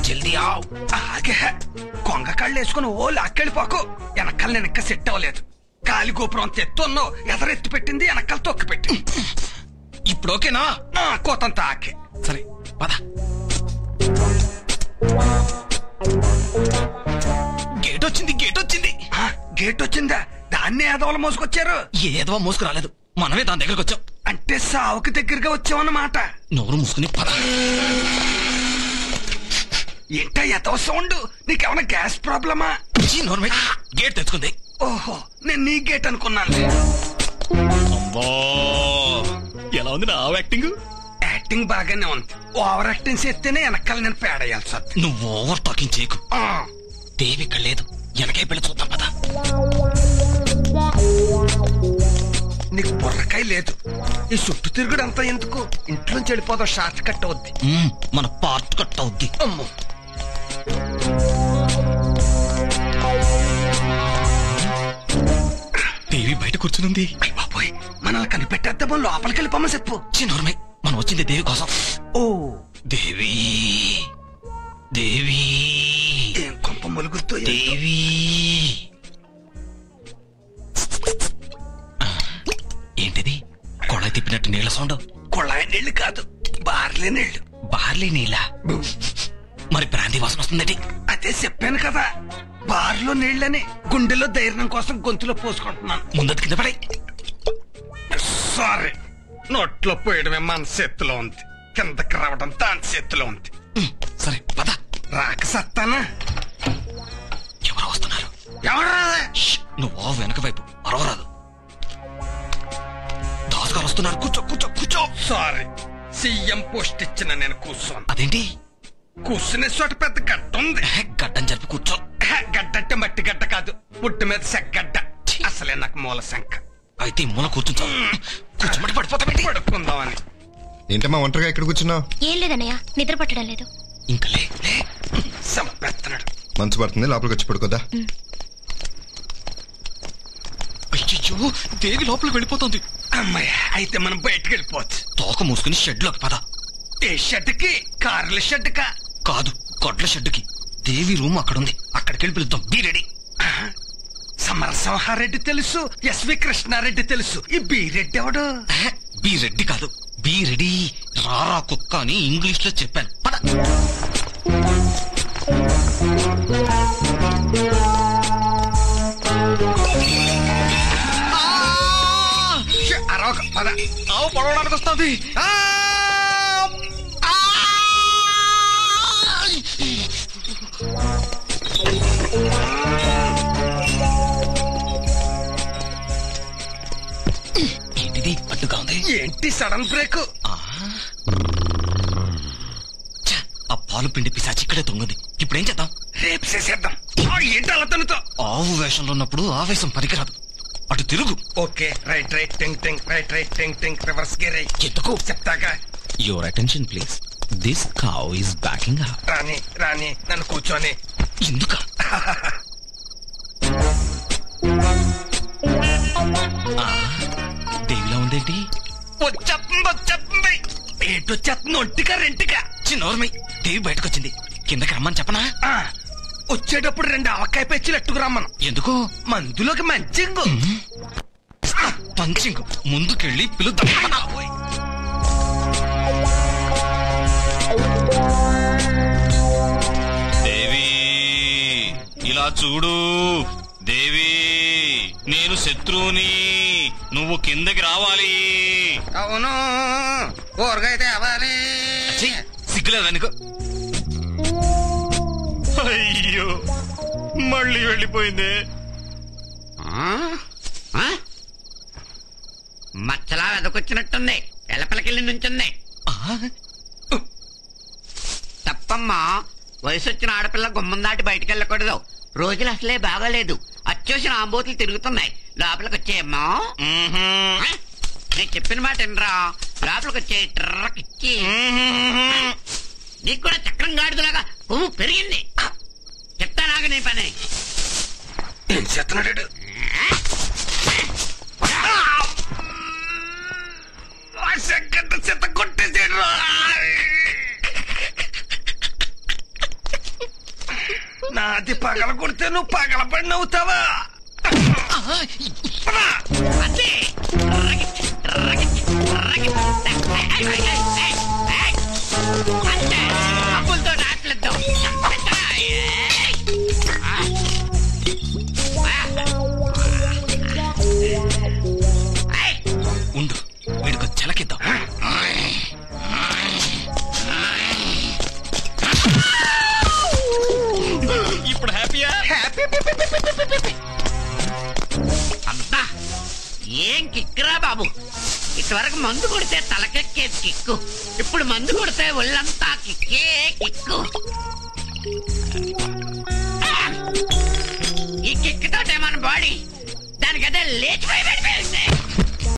జల్దీ ఆవ్. ఆగే కొంగ కళ్ళు వేసుకుని ఓ లాక్కెళ్ళిపోకు. వెనకాల నేను ఇంకా సెట్ అవ్వలేదు. కాలి గోపురం తెత్తున్నావు, ఎదరెత్తి పెట్టింది వెనకాల తొక్కి పెట్టి. ఇప్పుడు ఓకేనా? కోతంత ఆకే. సరే పద. గేట్ వచ్చింది, గేట్ వచ్చింది. గేట్ వచ్చిందా? దాన్నే ఏదోలు మోసుకొచ్చారు. ఏదో మోసుకురాలేదు, మనమే దాని దగ్గరకు వచ్చాం. అంటే సావుకి దగ్గరగా వచ్చామన్నమాట. నోరు మూసుకుని పద. ఏంటా ఎదో సౌండ్? నీకేమన్నా గ్యాస్ ప్రాబ్లమా? గేట్ తెచ్చుకుంది. ఓహో, నేను నీ గేట్ అనుకున్నాను. ఎలా ఉంది నా యాక్టింగ్? యాక్టింగ్ బాగానే ఉంది. ఓవర్ యాక్టింగ్ చేస్తేనే వెనకాల నేను పేడేయాల్సి వస్తుంది. నువ్వు ఓవర్ టాకింగ్ చేయకు. దేవి ఇక్కడ లేదు, వెనకే పెళ్లి చూద్దాం పద. నీకు బుర్రకాయ లేదు. ఈ చుట్టూ తిరుగుడు అంతా ఎందుకు? ఇంట్లోంచి వెళ్ళిపోదాం, షార్ట్ కట్ అవుద్ది. మన పార్ట్ కట్ అవుద్ది. అమ్మో, దేవి బయట కూర్చునుంది. అయ్య బాబోయ్, మనల్ని కనిపెట్టేద్దామో లోపలికి వెళ్ళిపోమని చెప్పు. చిన్నోర్మై, మనం వచ్చింది దేవి కోసం. ఓ దేవి, దేవి ఏం కొంప మొలుగుతో. దేవి ఏంటిది? కొళాయి తిప్పినట్టు నీళ్ల సౌండ్. కొళాయి నీళ్లు కాదు, బార్లీ నీళ్లు. బార్లీ నీళ్ళ? మరి బ్రాందీ వాసన వస్తుందండి. అదే చెప్పాను కదా, బార్లో నీళ్ళని. గుండెలో ధైర్యం కోసం గొంతులో పోసుకుంటున్నాను. ముందటి కింద పడే. సారీ, నోట్లో పోయడమే మన చేతిలో ఉంది, కిందకి రావడం దాని చేతిలో ఉంది. సరే పద. రాక సత్తానా? ఎవరు వస్తున్నారు? ఎవరు? నువ్వు వెనక వైపు అరవరాదు. దాస్ గారు వస్తున్నారు. కూర్చో కూర్చో కూర్చో. సారీ, సీఎం పోస్ట్ ఇచ్చిన నేను కూర్చోను. అదేంటి? కూర్చునే చోట పెద్ద గడ్డ ఉంది. గడ్డని జరిపి కూర్చో. గడ్డ అంటే మట్టి గడ్డ కాదు, పుట్టు మీద సెగ్గడ్డ. అసలే నాకు మూల శంక. అయితే మూల కూర్చుంటా. కూర్చోమని పడిపోతా. పడుకుందామని. ఏంటమ్మా ఒంటరిగా ఇక్కడ కూర్చున్నావు? ఏం లేదన్నయ్య, నిద్ర పట్టడం లేదు. ఇంకా సంపెత్తనాడు. మంచు పడుతుంది, లోపలికి వచ్చి పడుకోదా. అయ్యో, దేవి లోపలికి వెళ్ళిపోతుంది. అమ్మాయి, అయితే మనం బయటకు వెళ్ళిపోవచ్చు. తోక మూసుకుని షెడ్ లోకి పద. ఏ షెడ్ కి? కార్ల షెడ్ కా? కాదు, గొడ్ల షెడ్ కి. దేవి రూమ్ అక్కడుంది, అక్కడికి వెళ్ళి పిలుద్దాం. Be ready. సమరసింహారెడ్డి తెలుసు, ఎస్వి కృష్ణారెడ్డి తెలుసు. ఈ బీ రెడ్డి ఎవడు? బీ రెడ్డి కాదు, బీ రెడీ. రారా కుక్క అని ఇంగ్లీష్ లో చెప్పాను. పద. అరవక పద. ఆవు పడవడానికి వస్తుంది. ఏంటిది అడ్డుగా ఉంది? ఏంటి సడన్ బ్రేక్? ఆ పాలు పిండి పిశాచి ఇక్కడే తొంగింది. ఇప్పుడేం చేద్దాం? రేపు చేసేద్దాం. ఏంటి అలా తనుతో? ఆవు వేషంలో ఉన్నప్పుడు ఆవేశం పనికిరాదు. అటు తిరుగు. ఓకే, రైట్ రైట్ టింగ్ టింగ్, రైట్ రైట్ టింగ్ టింగ్, రివర్స్ గేర్. ఎందుకు చెప్తాగా. Your attention please. This cow is backing up. రాని రాని, నన్ను కూర్చోని. ఎందుక? దేవిలా ఉందేంటి? వచ్చేస్తుంది వచ్చేస్తుంది. ఏంటి వచ్చేస్తుంది? ఒంటిగా రెంటిగా? చిన్నోర్మై, దేవి బయటకు వచ్చింది. కిందకి రమ్మని చెప్పనా? వచ్చేటప్పుడు 2 ఆవకాయ పెచ్చులు ఎట్టుకు రమ్మను. ఎందుకు? మందులోకి మంచింగు. పంచింగు. ముందుకెళ్ళి పిలుద్దాం. దేవి ఇలా చూడు. దేవి, నేను శత్రువుని, నువ్వు కిందకి రావాలి. అవును, ఊరగైతే అవ్వాలి. సిగ్గులేదు నీకు? అయ్యో, మళ్ళీ వెళ్ళిపోయింది. మచ్చలా వెదకొచ్చినట్టుంది. ఎలపలకెళ్ళి నుంచుంది. తప్పమ్మా, వయసు వచ్చిన ఆడపిల్ల గుమ్మం దాటి బయటకు వెళ్ళకూడదు. రోజులు అసలే బాగాలేదు. అచ్చోసిన ఆంబోతులు తిరుగుతున్నాయి. లోపలికి వచ్చేయమ్మా. నేను చెప్పిన మాట వినరా? లోపలికి వచ్చే ట్రక్కిచ్చి. నీకు కూడా చక్రం గాడిదలాగా కొమ్ము పెరిగింది. చెప్తానాగ నీ పని. ఏం చేస్తున్నాడు? అది పగల కొడితే నువ్వు పగల పడిన అవుతావా? అంతే అప్పులతో నాట్లతో ఉండు, వీడికి చెలకిద్దాం. ఇప్పుడు హ్యాపీయా? అంతా ఏం కిక్కురా బాబు. ఇంతవరకు మందు కొడితే తలకెక్కేది కిక్కు, ఇప్పుడు మందు కొడితే ఒళ్ళంతా కిక్కే కిక్కు. ఈ కిక్కుతోటే మన బాడీ దానికదే లేచిపోయి పడిపోయింది.